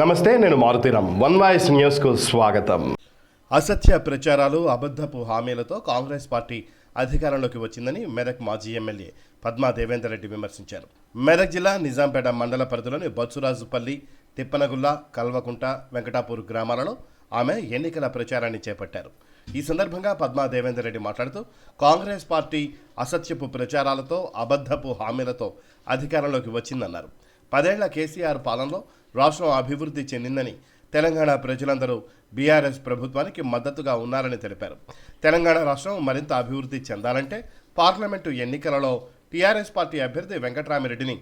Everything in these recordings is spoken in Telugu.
నమస్తే, నేను మారుతీరామ్. వన్ వాయిస్ న్యూస్కు స్వాగతం. అసత్య ప్రచారాలు, అబద్ధపు హామీలతో కాంగ్రెస్ పార్టీ అధికారంలోకి వచ్చిందని మెదక్ మాజీ ఎమ్మెల్యే పద్మా దేవేందర్ రెడ్డి విమర్శించారు. మెదక్ జిల్లా నిజాంపేట మండల పరిధిలోని బొత్సురాజుపల్లి, తిప్పనగుల్ల, కల్వకుంట, వెంకటాపూర్ గ్రామాలలో ఆమె ఎన్నికల ప్రచారాన్ని చేపట్టారు. ఈ సందర్భంగా పద్మా దేవేందర్ రెడ్డి మాట్లాడుతూ కాంగ్రెస్ పార్టీ అసత్యపు ప్రచారాలతో, అబద్ధపు హామీలతో అధికారంలోకి వచ్చిందన్నారు. 10 ఏళ్ల కేసీఆర్ పాలనలో రాష్ట్రం అభివృద్ధి చెందిందని, తెలంగాణ ప్రజలందరూ బీఆర్ఎస్ ప్రభుత్వానికి మద్దతుగా ఉన్నారని తెలిపారు. తెలంగాణ రాష్ట్రం మరింత అభివృద్ధి చెందాలంటే పార్లమెంటు ఎన్నికలలో టీఆర్ఎస్ పార్టీ అభ్యర్థి వెంకట్రామిరెడ్డిని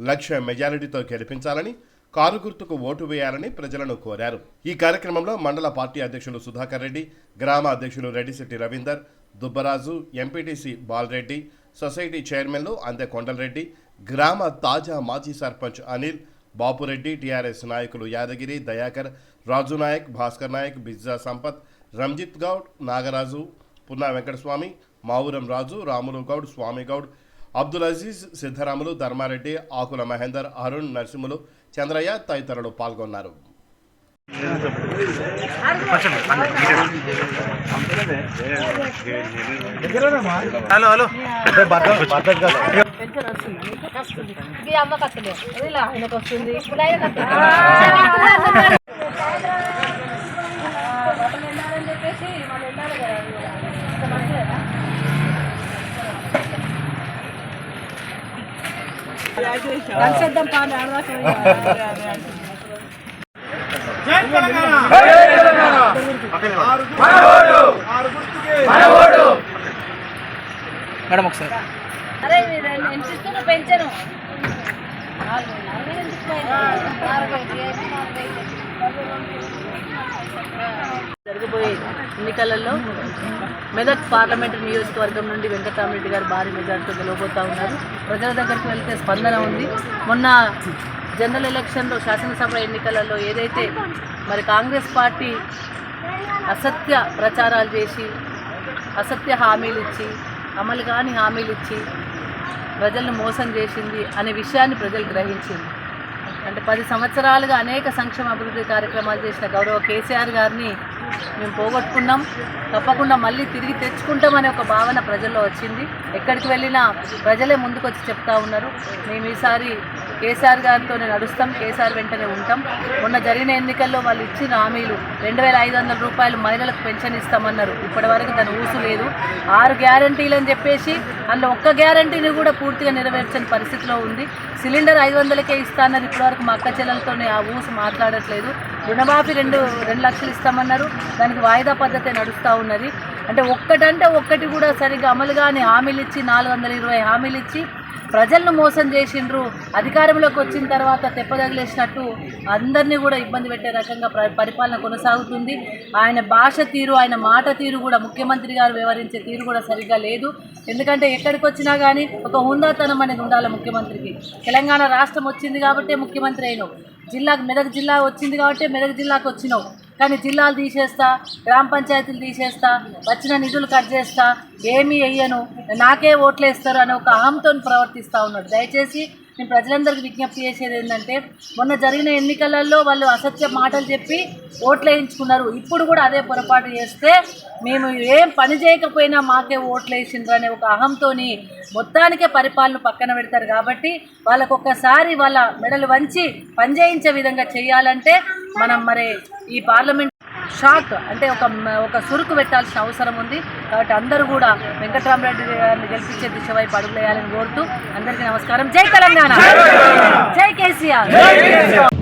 1,00,000 మెజారిటీతో గెలిపించాలని, కారు గుర్తుకు ఓటు వేయాలని ప్రజలను కోరారు. ఈ కార్యక్రమంలో మండల పార్టీ అధ్యక్షులు సుధాకర్ రెడ్డి, గ్రామ అధ్యక్షులు రెడ్డిశెట్టి రవీందర్, దుబ్బరాజు, ఎంపీటీసీ బాలరెడ్డి, సొసైటీ చైర్మన్లు అందే కొండలరెడ్డి, గ్రామ తాజా మాజీ సర్పంచ్ అనిల్, బాపురెడ్డి, టీఆర్ఎస్ నాయకులు యాదగిరి, దయాకర్, రాజు నాయక్, భాస్కర్ నాయక్, బిజ్జా సంపత్, రంజిత్ గౌడ్, నాగరాజు, పున్నా వెంకటస్వామి, మావురం రాజు, రాములు గౌడ్, స్వామి గౌడ్, అబ్దుల్ అజీజ్, సిద్ధరాములు, ధర్మారెడ్డి, ఆకుల మహేందర్, అరుణ్, నరసింహులు, చంద్రయ్య తదితరులు పాల్గొన్నారు. మేడం ఒకసారి పెంచను జరగబోయే ఎన్నికలలో మెదక్ పార్లమెంటరీ నియోజకవర్గం నుండి వెంకటరామిరెడ్డి గారు భారీ మెజార్టీతో గెలవబోతా ఉన్నారు. ప్రజల దగ్గరికి వెళ్తే స్పందన ఉంది. మొన్న జనరల్ ఎలక్షన్లో, శాసనసభ ఎన్నికలలో ఏదైతే మరి కాంగ్రెస్ పార్టీ అసత్య ప్రచారాలు చేసి, అసత్య హామీలు ఇచ్చి, అమలు కాని హామీలు ఇచ్చి ప్రజలను మోసం చేసింది అనే విషయాన్ని ప్రజలు గ్రహించింది. అంటే 10 సంవత్సరాలుగా అనేక సంక్షేమ అభివృద్ధి కార్యక్రమాలు చేసిన గౌరవ కేసీఆర్ గారిని మేము పోగొట్టుకున్నాం. తప్పకుండా మళ్ళీ తిరిగి తెచ్చుకుంటామనే ఒక భావన ప్రజల్లో వచ్చింది. ఎక్కడికి వెళ్ళినా ప్రజలే ముందుకొచ్చి చెప్తా ఉన్నారు, మేము ఈసారి కేసీఆర్ గారితోనే నడుస్తాం, కేసీఆర్ వెంటనే ఉంటాం. మొన్న జరిగిన ఎన్నికల్లో వాళ్ళు ఇచ్చిన హామీలు 2,500 రూపాయలు మహిళలకు పెన్షన్ ఇస్తామన్నారు. ఇప్పటివరకు దాని ఊసు లేదు. 6 గ్యారంటీలు అని చెప్పేసి అందులో ఒక్క గ్యారంటీని కూడా పూర్తిగా నెరవేర్చని పరిస్థితిలో ఉంది. సిలిండర్ 500కే ఇస్తానన్నారు. ఇప్పటివరకు మా అక్క చెల్లెలతోనే ఆ ఊసు మాట్లాడట్లేదు. రుణమాఫీ 2 లక్షలు ఇస్తామన్నారు. దానికి వాయిదా పద్ధతి నడుస్తూ ఉన్నది. అంటే ఒక్కటి కూడా సరిగ్గా అమలు కానీ హామీలు ఇచ్చి 420 హామీలు ఇచ్చి ప్రజలను మోసం చేసిండ్రు. అధికారంలోకి వచ్చిన తర్వాత తెప్పదగిలేసినట్టు అందరినీ కూడా ఇబ్బంది పెట్టే రకంగా పరిపాలన కొనసాగుతుంది. ఆయన భాష తీరు, ఆయన మాట తీరు కూడా, ముఖ్యమంత్రి గారు వ్యవహరించే తీరు కూడా సరిగ్గా లేదు. ఎందుకంటే ఎక్కడికి వచ్చినా కానీ ఒక హుందాతనం అనేది ఉండాలి ముఖ్యమంత్రికి. తెలంగాణ రాష్ట్రం వచ్చింది కాబట్టి ముఖ్యమంత్రి అయినావు, మెదక్ జిల్లా వచ్చింది కాబట్టి మెదక్ జిల్లాకు వచ్చినావు. కానీ జిల్లాలు తీసేస్తా, గ్రామ పంచాయతీలు తీసేస్తా, వచ్చిన నిధులు కట్ చేస్తా, ఏమీ వెయ్యను, నాకే ఓట్లు వేస్తారు అనే ఒక అహంతో ప్రవర్తిస్తూ ఉన్నాడు. దయచేసి నేను ప్రజలందరికీ విజ్ఞప్తి చేసేది ఏంటంటే, మొన్న జరిగిన ఎన్నికలలో వాళ్ళు అసత్య మాటలు చెప్పి ఓట్లు వేయించుకున్నారు. ఇప్పుడు కూడా అదే పొరపాటు చేస్తే మేము ఏం పని చేయకపోయినా మాకే ఓట్లు వేసిండ్రు అనే ఒక అహంతో మొత్తానికే పరిపాలన పక్కన పెడతారు. కాబట్టి వాళ్ళకు ఒక్కసారి వాళ్ళ మెడలు వంచి పనిచేయించే విధంగా చేయాలంటే మనం మరి ఈ పార్లమెంట్ షాక్ అంటే ఒక సురుకు పెట్టాల్సిన అవసరం ఉంది. కాబట్టి అందరూ కూడా వెంకటరామిరెడ్డి గారిని గెలిపించే దిశ వైపు అడుగులేయాలని కోరుతూ అందరికీ నమస్కారం. జై తెలంగాణ, జై కేసీఆర్.